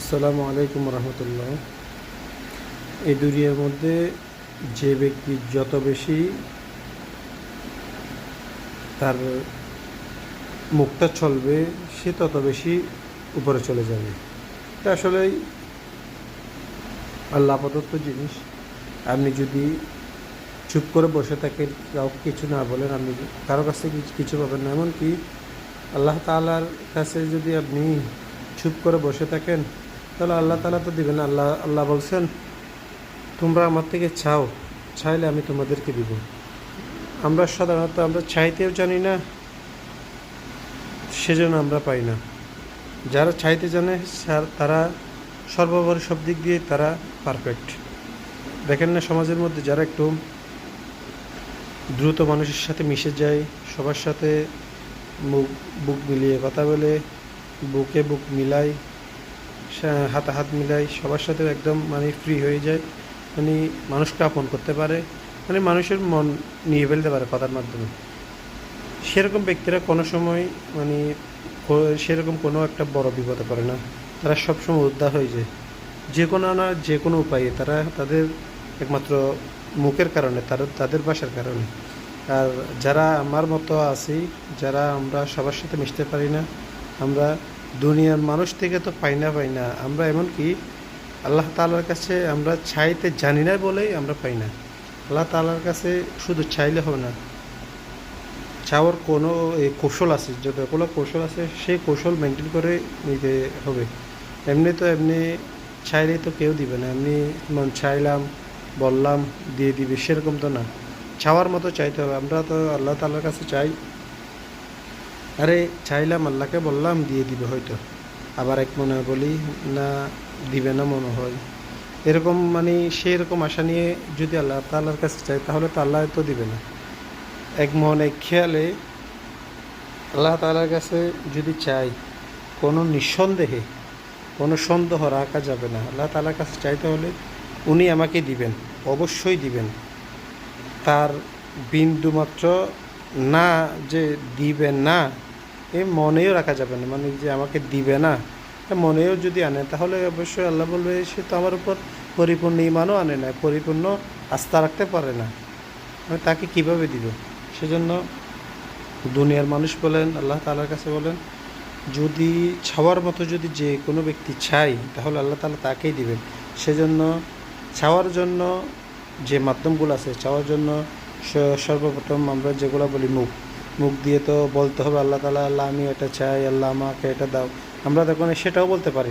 আসসালামু আলাইকুম রহমতুল্লাহ। এই দুনিয়ার মধ্যে যে ব্যক্তি যত বেশি তার মুখটা চলবে সে তত বেশি উপরে চলে যাবে। এটা আসলেই আল্লাহ প্রদত্ত জিনিস। আপনি যদি চুপ করে বসে থাকেন, কাউকে কিছু না বলেন, আপনি কারো কাছ থেকে কিছু পাবেন না। এমনকি আল্লাহ তাআলার কাছে যদি আপনি চুপ করে বসে থাকেন তাহলে আল্লাহ তাআলা তো দিবেন। আল্লাহ বলছেন, তোমরা আমার থেকে চাইলে আমি তোমাদেরকে দিব। আমরা সাধারণত আমরা চাইতেও জানি না, সেজন্য আমরা পাই না। যারা চাইতে জানে তারা সর্বোপরি সব দিক দিয়ে তারা পারফেক্ট। দেখেন না, সমাজের মধ্যে যারা একটু দ্রুত মানুষের সাথে মিশে যায়, সবার সাথে বুক মিলিয়ে কথা বলে, বুকে বুক মিলাই, হাতে হাত মিলাই, সবার সাথে একদম ফ্রি হয়ে যায়, মানুষকে আপন করতে পারে, মানুষের মন নিয়ে ফেলতে পারে কথার মাধ্যমে। সেরকম ব্যক্তিরা কোনো সময় সেরকম কোনো একটা বড় বিপদে পড়ে না। তারা সবসময় উদ্ধার হয়ে যায় যে কোনো উপায়ে। তারা তাদের একমাত্র মুখের কারণে, তাদের ভাষার কারণে। আর যারা আমার মতো আছি, যারা আমরা সবার সাথে মিশতে পারি না, আমরা দুনিয়ার মানুষ থেকে তো পাই না, আমরা এমনকি আল্লাহ তাআলার কাছে আমরা চাইতে জানি না বলেই আমরা পাই না। আল্লাহ তাআলার কাছে শুধু চাইলে হবে না, চাওয়ার কোনো কৌশল আছে, যতগুলো কৌশল আছে সেই কৌশল মেনটেন করে নিতে হবে। এমনি চাইলেই তো কেউ দিবে না। এমনি চাইলাম, বললাম, দিয়ে দিবে, সেরকম তো না। চাওয়ার মতো চাইতে হবে। আমরা তো আল্লাহ তাআলার কাছে চাই, আরে চাইলাম, আল্লাহকে বললাম, দিয়ে দিবে হয়তো। আবার এক মনে বলি না, দিবে না মনে হয়। এরকম সেরকম আশা নিয়ে যদি আল্লাহ তাআলার কাছে চাই তাহলে তো আল্লাহ তো দিবে না। এক মনে খেয়ালে আল্লাহ তাআলার কাছে যদি চাই, কোনো নিঃসন্দেহে কোনো সন্দেহ রাখা যাবে না। আল্লাহ তাআলার কাছে চাইতে হলে উনি আমাকে দিবেন, অবশ্যই দিবেন। তার বিন্দুমাত্র না যে দিবেন না এ মনেও রাখা যাবে না। যে আমাকে দিবে না মনেও যদি আনে তাহলে অবশ্যই আল্লাহ বলবে সে তো আমার উপর পরিপূর্ণ ঈমানও আনে না, পরিপূর্ণ আস্থা রাখতে পারে না, তাকে কিভাবে দিব। সেজন্য দুনিয়ার মানুষ বলেন, আল্লাহ তাআলার কাছে বলেন, যদি চাওয়ার মতো যদি যে কোনো ব্যক্তি চাই তাহলে আল্লাহ তাআলা তাকেই দিবেন। সেজন্য চাওয়ার জন্য যে মাধ্যমগুলো আছে, চাওয়ার জন্য সর্বপ্রথম আমরা যেগুলো বলি মুখ দিয়ে তো বলতে হবে আল্লাহ তাআলা, আল্লাহ আমি এটা চাই, আল্লাহ আমাকে এটা দাও। আমরা তখন সেটাও বলতে পারি।